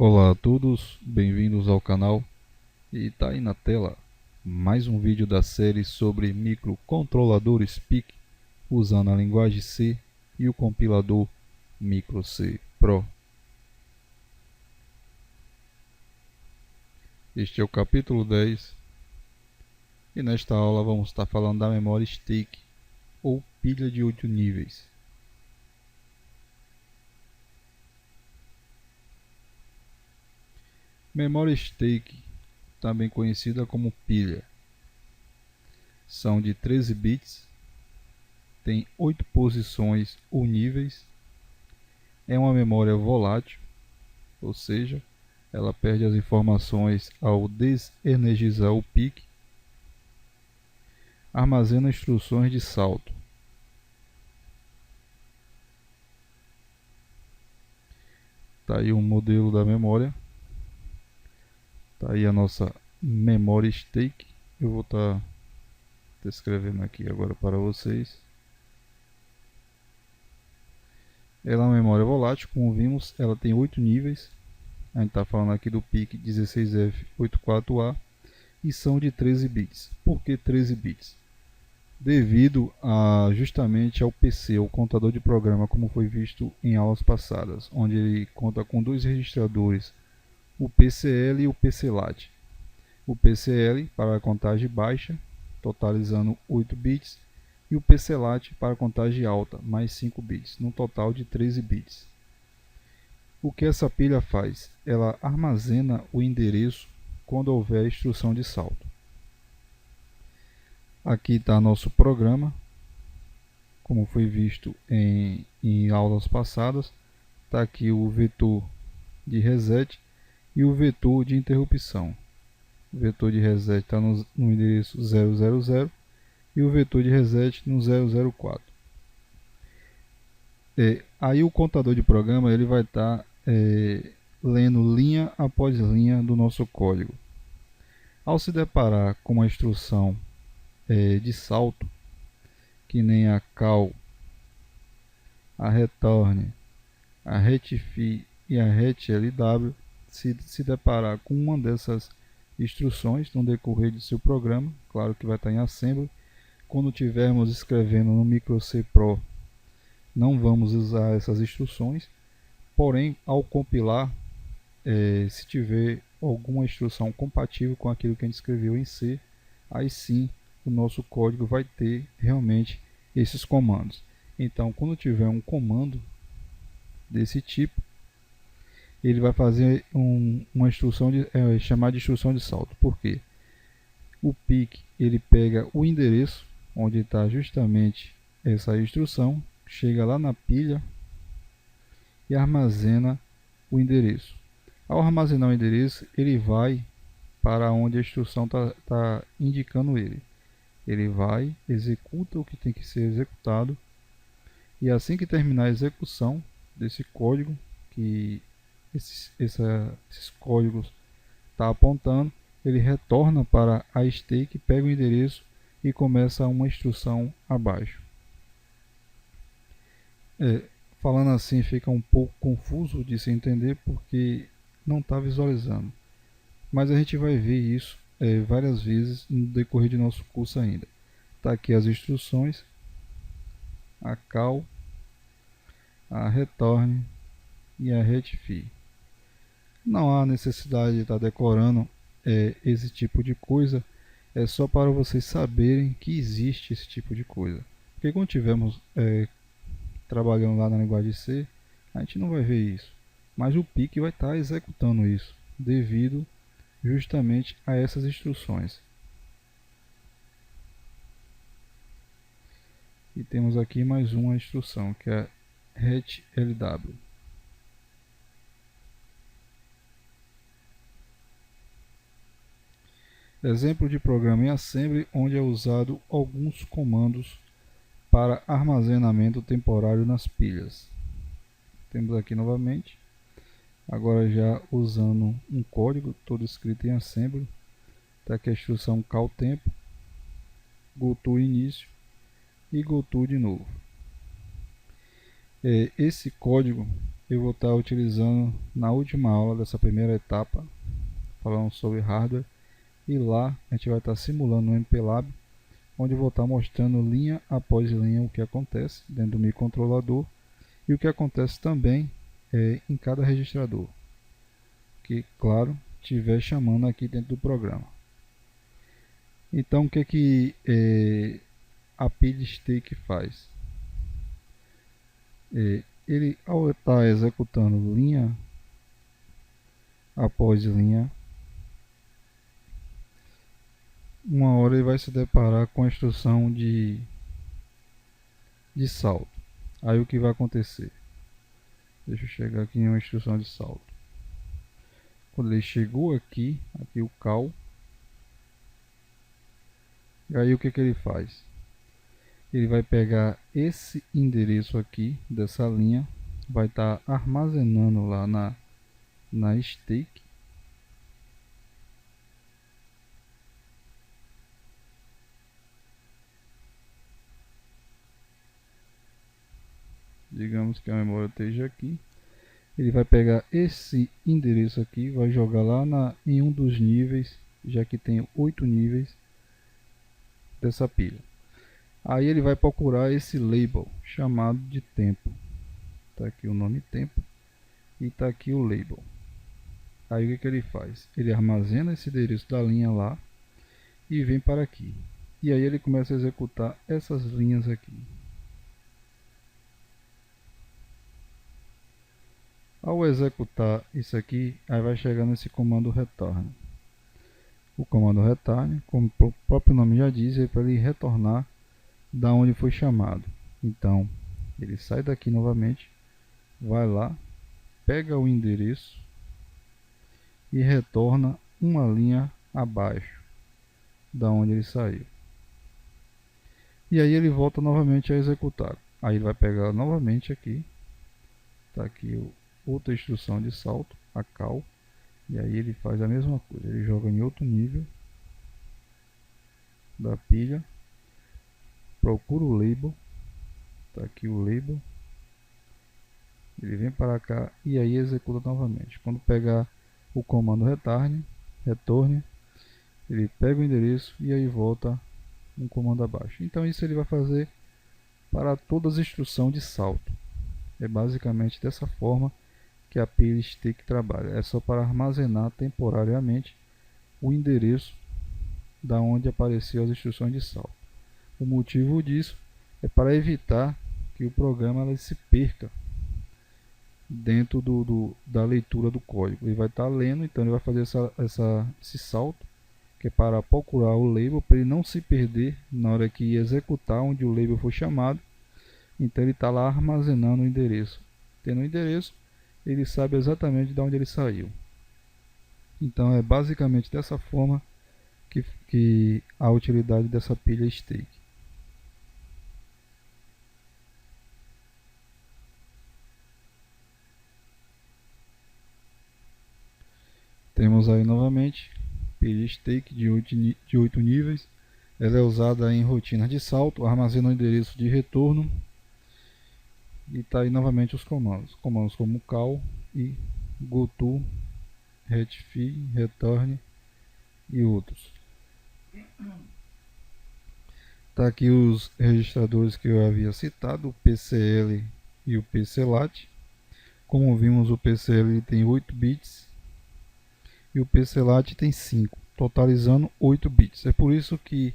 Olá a todos, bem-vindos ao canal. E tá aí na tela mais um vídeo da série sobre microcontroladores PIC usando a linguagem C e o compilador MicroC Pro. Este é o capítulo 10 e nesta aula vamos estar falando da memória stake ou pilha de 8 níveis. Memória stake, também conhecida como pilha, são de 13 bits, tem 8 posições ou níveis, é uma memória volátil, ou seja, ela perde as informações ao desenergizar o PIC, armazena instruções de salto. Está aí um modelo da memória. Está aí a nossa memória stake. Eu vou estar descrevendo aqui agora para vocês. Ela é uma memória volátil, como vimos, ela tem 8 níveis. A gente está falando aqui do PIC 16F84A e são de 13 bits. Por que 13 bits? Devido justamente ao PC, o contador de programa, como foi visto em aulas passadas, onde ele conta com dois registradores, o PCL e o PCLAT. O PCL para a contagem baixa, totalizando 8 bits, e o PCLAT para a contagem alta, mais 5 bits, no total de 13 bits. O que essa pilha faz? Ela armazena o endereço quando houver instrução de salto. Aqui está nosso programa, como foi visto em aulas passadas. Está aqui o vetor de reset e o vetor de interrupção. O vetor de reset está no endereço 000 e o vetor de reset no 004. Aí o contador de programa ele vai estar lendo linha após linha do nosso código. Ao se deparar com uma instrução de salto, que nem a call, a return, a retfi e a retlw, se deparar com uma dessas instruções no decorrer do seu programa, claro que vai estar em assembly. Quando estivermos escrevendo no MicroC Pro, não vamos usar essas instruções, porém ao compilar, se tiver alguma instrução compatível com aquilo que a gente escreveu em C, aí sim o nosso código vai ter realmente esses comandos. Então, quando tiver um comando desse tipo, ele vai fazer uma instrução chamada de instrução de salto. Por quê? O PIC ele pega o endereço onde está justamente essa instrução, chega lá na pilha e armazena o endereço. Ao armazenar o endereço, ele vai para onde a instrução está indicando ele. Ele vai, executa o que tem que ser executado, e assim que terminar a execução desse código, que esses códigos está apontando, ele retorna para a stake, pega o endereço e começa uma instrução abaixo. Falando assim fica um pouco confuso de se entender porque não está visualizando, mas a gente vai ver isso várias vezes no decorrer de nosso curso ainda. Está aqui as instruções, a call, a return e a retfi. Não há necessidade de estar decorando esse tipo de coisa, é só para vocês saberem que existe esse tipo de coisa. Porque quando estivermos trabalhando lá na linguagem C, a gente não vai ver isso. Mas o PIC vai estar executando isso, devido justamente a essas instruções. E temos aqui mais uma instrução, que é retlw. Exemplo de programa em assembly onde é usado alguns comandos para armazenamento temporário nas pilhas. Temos aqui novamente, agora já usando um código todo escrito em assembly. Está aqui a instrução call tempo, goto início e goto de novo. Esse código eu vou estar utilizando na última aula dessa primeira etapa, falando sobre hardware, e lá a gente vai estar simulando um MPLAB, onde eu vou estar mostrando linha após linha o que acontece dentro do microcontrolador e o que acontece também em cada registrador, que, claro, estiver chamando aqui dentro do programa. Então, o que a pilha stake faz? Ele, ao estar executando linha após linha, uma hora ele vai se deparar com a instrução de salto. Aí o que vai acontecer? Deixa eu chegar aqui em uma instrução de salto. Quando ele chegou aqui o call, e aí o que ele faz? Ele vai pegar esse endereço aqui dessa linha, vai estar armazenando lá na stake. Digamos que a memória esteja aqui. Ele vai pegar esse endereço aqui, vai jogar lá em um dos níveis, já que tem 8 níveis dessa pilha. Aí ele vai procurar esse label chamado de tempo. Está aqui o nome tempo e está aqui o label. Aí o que ele faz? Ele armazena esse endereço da linha lá e vem para aqui. E aí ele começa a executar essas linhas aqui. Ao executar isso aqui, aí vai chegar nesse comando return. O comando return, como o próprio nome já diz, é para ele retornar da onde foi chamado. Então, ele sai daqui novamente, vai lá, pega o endereço e retorna uma linha abaixo da onde ele saiu. E aí ele volta novamente a executar. Aí ele vai pegar novamente aqui, está aqui outra instrução de salto, a call, e aí ele faz a mesma coisa, ele joga em outro nível da pilha, procura o label, está aqui o label, ele vem para cá e aí executa novamente. Quando pegar o comando retorne, ele pega o endereço e aí volta um comando abaixo. Então isso ele vai fazer para todas as instruções de salto. É basicamente dessa forma que a pilha stake trabalha. É só para armazenar temporariamente o endereço da onde apareceu as instruções de salto. O motivo disso é para evitar que o programa se perca dentro da leitura do código. Ele vai estar lendo, então ele vai fazer esse salto, que é para procurar o label, para ele não se perder na hora que executar onde o label foi chamado. Então ele está lá armazenando o endereço. Tendo o endereço, ele sabe exatamente de onde ele saiu. Então é basicamente dessa forma que a utilidade dessa pilha stake. Temos aí novamente pilha stake de 8 níveis. Ela é usada em rotinas de salto, armazena o endereço de retorno. E está aí novamente os comandos. Comandos como call e goto, rectify, return e outros. Está aqui os registradores que eu havia citado, o PCL e o PCLAT. Como vimos, o PCL tem 8 bits e o PCLAT tem 5, totalizando 8 bits. É por isso que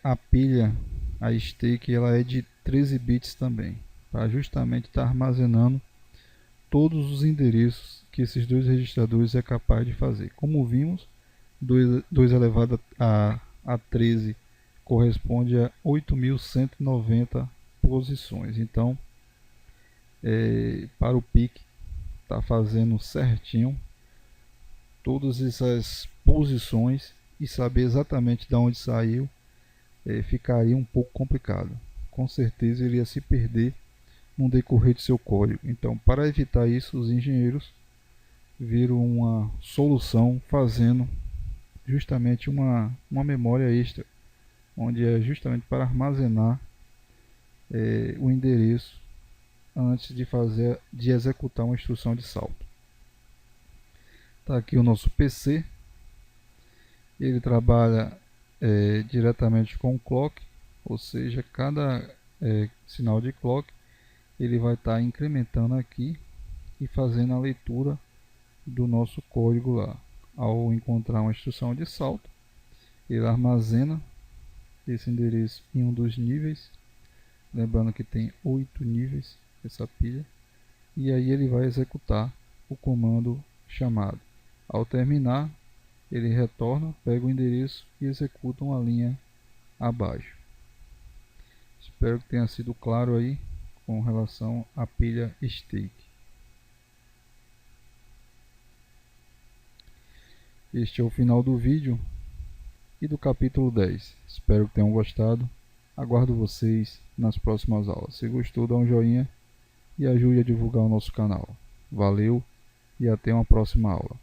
a pilha, a stake, ela é de 13 bits também, para justamente estar armazenando todos os endereços que esses dois registradores é capaz de fazer. Como vimos, 2 elevado a 13 corresponde a 8.190 posições. Então, para o PIC está fazendo certinho todas essas posições e saber exatamente de onde saiu, ficaria um pouco complicado. Com certeza ele ia se perder no decorrer de seu código. Então, para evitar isso, os engenheiros viram uma solução fazendo justamente uma memória extra, onde é justamente para armazenar o endereço antes de executar uma instrução de salto. Está aqui o nosso PC. Ele trabalha diretamente com o clock, ou seja, cada sinal de clock ele vai estar incrementando aqui e fazendo a leitura do nosso código lá. Ao encontrar uma instrução de salto, ele armazena esse endereço em um dos níveis, lembrando que tem 8 níveis essa pilha, e aí ele vai executar o comando chamado. Ao terminar, ele retorna, pega o endereço e executa uma linha abaixo. Espero que tenha sido claro aí com relação à pilha stake. Este é o final do vídeo e do capítulo 10. Espero que tenham gostado. Aguardo vocês nas próximas aulas. Se gostou, dá um joinha e ajude a divulgar o nosso canal. Valeu e até uma próxima aula.